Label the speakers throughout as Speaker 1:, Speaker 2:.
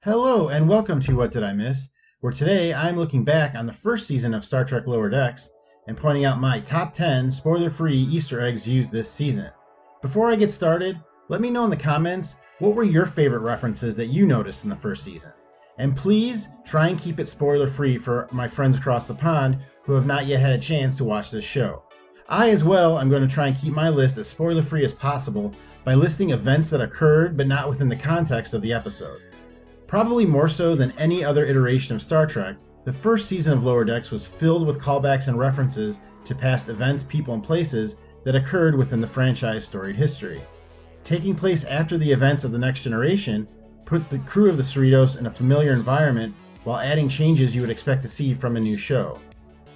Speaker 1: Hello and welcome to What Did I Miss? Where today I'm looking back on the first season of Star Trek Lower Decks and pointing out my top 10 spoiler-free Easter eggs used this season. Before I get started, let me know in the comments what were your favorite references that you noticed in the first season. And please try and keep it spoiler-free for my friends across the pond who have not yet had a chance to watch this show. I as well am going to try and keep my list as spoiler-free as possible by listing events that occurred but not within the context of the episode. Probably more so than any other iteration of Star Trek, the first season of Lower Decks was filled with callbacks and references to past events, people, and places that occurred within the franchise's storied history. Taking place after the events of The Next Generation put the crew of the Cerritos in a familiar environment while adding changes you would expect to see from a new show.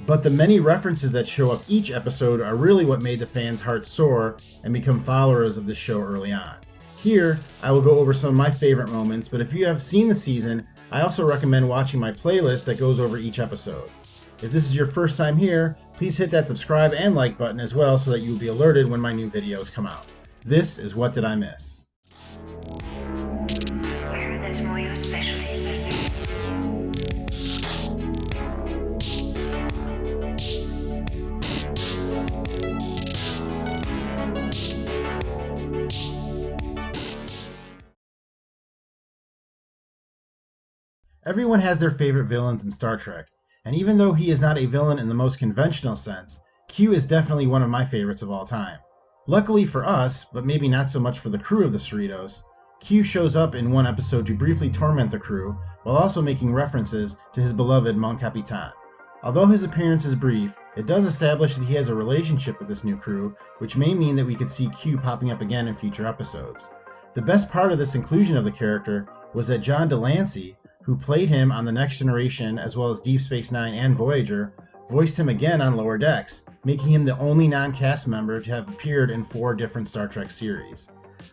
Speaker 1: But the many references that show up each episode are really what made the fans' hearts soar and become followers of the show early on. Here, I will go over some of my favorite moments, but if you have seen the season, I also recommend watching my playlist that goes over each episode. If this is your first time here, please hit that subscribe and like button as well so that you will be alerted when my new videos come out. This is What Did I Miss?
Speaker 2: That's more your specialty.
Speaker 1: Everyone has their favorite villains in Star Trek, and even though he is not a villain in the most conventional sense, Q is definitely one of my favorites of all time. Luckily for us, but maybe not so much for the crew of the Cerritos, Q shows up in one episode to briefly torment the crew, while also making references to his beloved Mon Capitan. Although his appearance is brief, it does establish that he has a relationship with this new crew, which may mean that we could see Q popping up again in future episodes. The best part of this inclusion of the character was that John Delancey, who played him on The Next Generation as well as Deep Space Nine and Voyager, voiced him again on Lower Decks, making him the only non-cast member to have appeared in 4 different Star Trek series.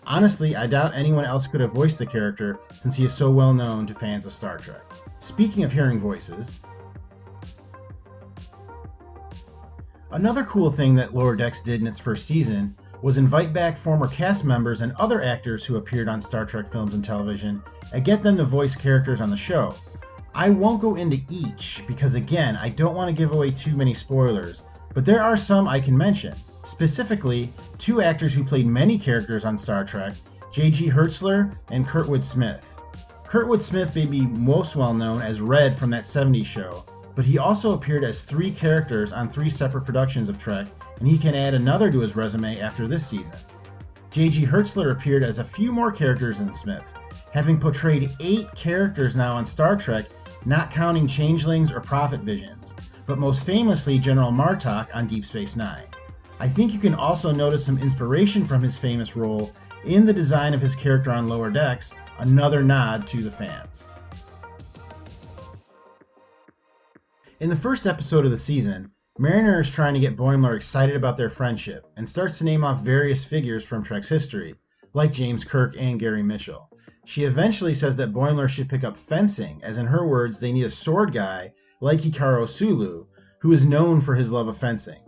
Speaker 1: Honestly, I doubt anyone else could have voiced the character since he is so well known to fans of Star Trek. Speaking of hearing voices, another cool thing that Lower Decks did in its first season was invite back former cast members and other actors who appeared on Star Trek films and television and get them to voice characters on the show. I won't go into each because again, I don't want to give away too many spoilers, but there are some I can mention. Specifically, 2 actors who played many characters on Star Trek, J.G. Hertzler and Kurtwood Smith. Kurtwood Smith may be most well known as Red from That 70s Show, but he also appeared as 3 characters on 3 separate productions of Trek, and he can add another to his resume after this season. J.G. Hertzler appeared as a few more characters than Smith, having portrayed 8 characters now on Star Trek, not counting changelings or prophet visions, but most famously General Martok on Deep Space Nine. I think you can also notice some inspiration from his famous role in the design of his character on Lower Decks, another nod to the fans. In the first episode of the season, Mariner is trying to get Boimler excited about their friendship and starts to name off various figures from Trek's history, like James Kirk and Gary Mitchell. She eventually says that Boimler should pick up fencing, as in her words, they need a sword guy like Hikaru Sulu, who is known for his love of fencing.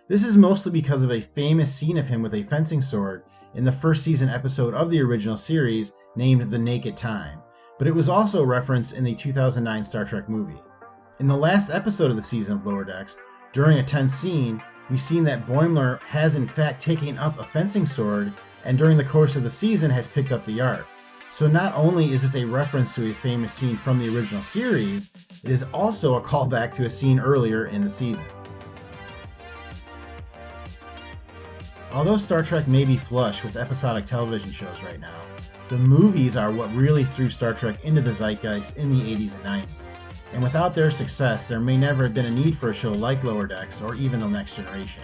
Speaker 1: This is mostly because of a famous scene of him with a fencing sword in the first season episode of the original series named The Naked Time, but it was also referenced in the 2009 Star Trek movie. In the last episode of the season of Lower Decks, during a tense scene, we've seen that Boimler has in fact taken up a fencing sword and during the course of the season has picked up the art. So not only is this a reference to a famous scene from the original series, it is also a callback to a scene earlier in the season. Although Star Trek may be flush with episodic television shows right now, the movies are what really threw Star Trek into the zeitgeist in the 80s and 90s. And without their success, there may never have been a need for a show like Lower Decks or even The Next Generation.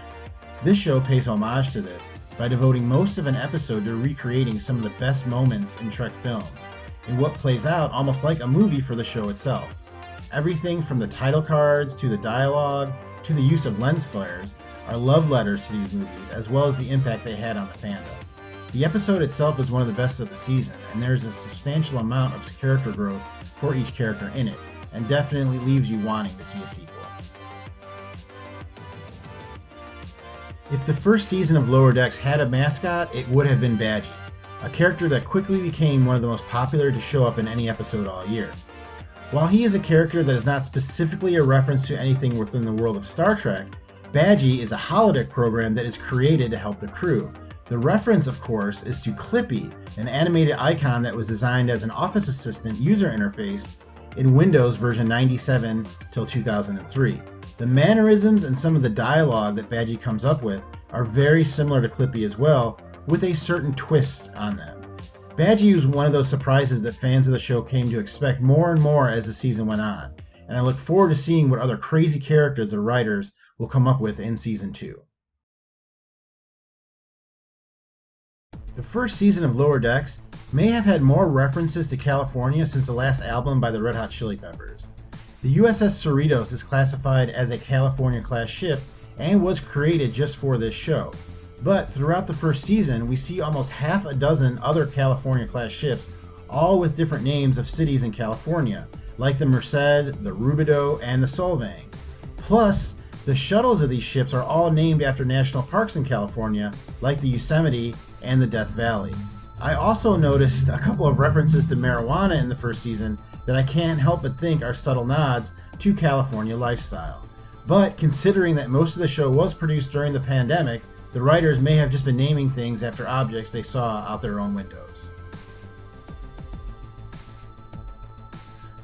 Speaker 1: This show pays homage to this by devoting most of an episode to recreating some of the best moments in Trek films, in what plays out almost like a movie for the show itself. Everything from the title cards to the dialogue to the use of lens flares are love letters to these movies, as well as the impact they had on the fandom. The episode itself is one of the best of the season, and there is a substantial amount of character growth for each character in it, and definitely leaves you wanting to see a sequel. If the first season of Lower Decks had a mascot, it would have been Badgey. a character that quickly became one of the most popular to show up in any episode all year. While he is a character that is not specifically a reference to anything within the world of Star Trek, Badgey is a holodeck program that is created to help the crew. The reference, of course, is to Clippy, an animated icon that was designed as an Office Assistant user interface in Windows version 97 till 2003. The mannerisms and some of the dialogue that Badgey comes up with are very similar to Clippy as well, with a certain twist on them. Badgey was one of those surprises that fans of the show came to expect more and more as the season went on, and I look forward to seeing what other crazy characters the writers will come up with in Season 2. The first season of Lower Decks may have had more references to California since the last album by the Red Hot Chili Peppers. The USS Cerritos is classified as a California-class ship and was created just for this show. But throughout the first season, we see almost half a dozen other California-class ships, all with different names of cities in California, like the Merced, the Rubidoux, and the Solvang. Plus, the shuttles of these ships are all named after national parks in California, like the Yosemite and the Death Valley. I also noticed a couple of references to marijuana in the first season that I can't help but think are subtle nods to California lifestyle. But considering that most of the show was produced during the pandemic, the writers may have just been naming things after objects they saw out their own windows.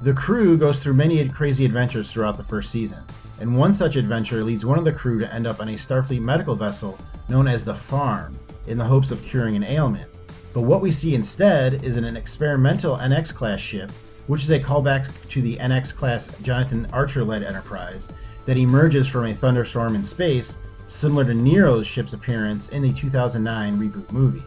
Speaker 1: The crew goes through many crazy adventures throughout the first season, and one such adventure leads one of the crew to end up on a Starfleet medical vessel known as the Farm, in the hopes of curing an ailment. But what we see instead is an experimental NX-class ship, which is a callback to the NX-class Jonathan Archer-led Enterprise, that emerges from a thunderstorm in space, similar to Nero's ship's appearance in the 2009 reboot movie.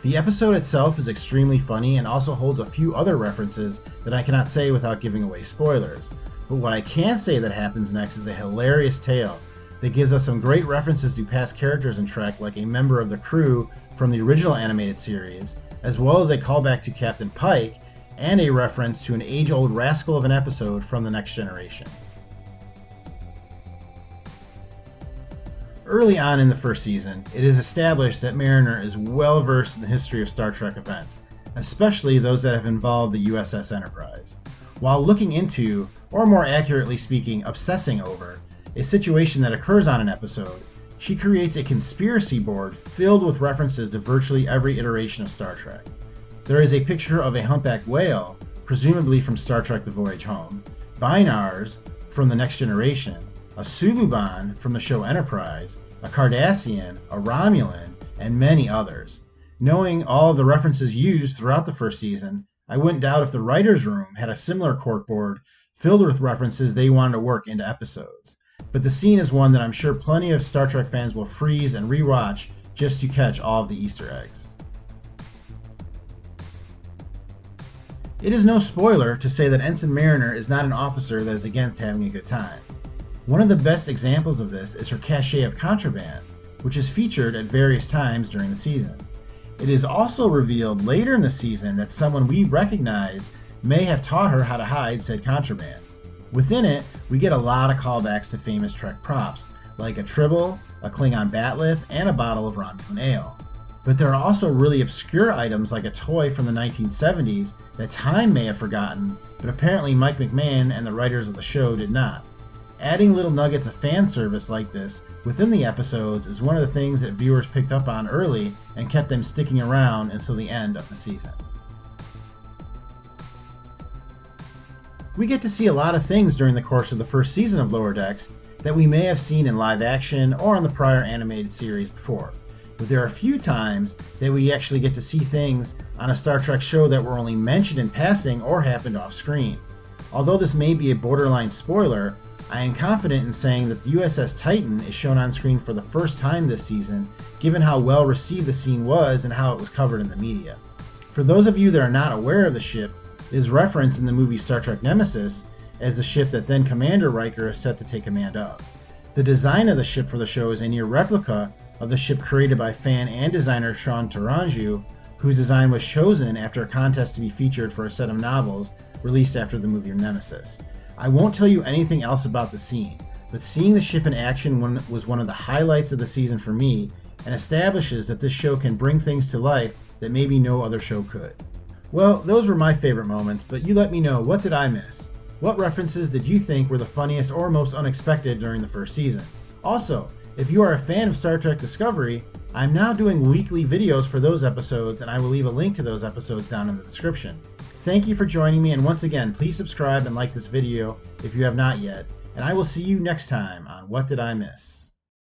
Speaker 1: The episode itself is extremely funny and also holds a few other references that I cannot say without giving away spoilers. But what I can say that happens next is a hilarious tale that gives us some great references to past characters in Trek, like a member of the crew from the original animated series, as well as a callback to Captain Pike, and a reference to an age-old rascal of an episode from The Next Generation. Early on in the first season, it is established that Mariner is well versed in the history of Star Trek events, especially those that have involved the USS Enterprise. While looking into, or more accurately speaking, obsessing over, a situation that occurs on an episode, she creates a conspiracy board filled with references to virtually every iteration of Star Trek. There is a picture of a humpback whale, presumably from Star Trek The Voyage Home, Binars from The Next Generation, a Suluban from the show Enterprise, a Cardassian, a Romulan, and many others. Knowing all of the references used throughout the first season, I wouldn't doubt if the writer's room had a similar corkboard filled with references they wanted to work into episodes. But the scene is one that I'm sure plenty of Star Trek fans will freeze and rewatch just to catch all of the Easter eggs. It is no spoiler to say that Ensign Mariner is not an officer that is against having a good time. One of the best examples of this is her cachet of contraband, which is featured at various times during the season. It is also revealed later in the season that someone we recognize may have taught her how to hide said contraband. Within it, we get a lot of callbacks to famous Trek props, like a Tribble, a Klingon bat'leth, and a bottle of Romulan ale. But there are also really obscure items like a toy from the 1970s that Time may have forgotten, but apparently Mike McMahon and the writers of the show did not. Adding little nuggets of fan service like this within the episodes is one of the things that viewers picked up on early and kept them sticking around until the end of the season. We get to see a lot of things during the course of the first season of Lower Decks that we may have seen in live action or on the prior animated series before. But there are a few times that we actually get to see things on a Star Trek show that were only mentioned in passing or happened off screen. Although this may be a borderline spoiler, I am confident in saying that the USS Titan is shown on screen for the first time this season, given how well received the scene was and how it was covered in the media. For those of you that are not aware of the ship, it is referenced in the movie Star Trek Nemesis as the ship that then Commander Riker is set to take command of. The design of the ship for the show is a near replica of the ship created by fan and designer Sean Tourangeau, whose design was chosen after a contest to be featured for a set of novels released after the movie Nemesis. I won't tell you anything else about the scene, but seeing the ship in action was one of the highlights of the season for me, and establishes that this show can bring things to life that maybe no other show could. Well, those were my favorite moments, but you let me know, what did I miss? What references did you think were the funniest or most unexpected during the first season? Also, if you are a fan of Star Trek Discovery, I'm now doing weekly videos for those episodes, and I will leave a link to those episodes down in the description. Thank you for joining me, and once again, please subscribe and like this video if you have not yet, and I will see you next time on What Did I Miss?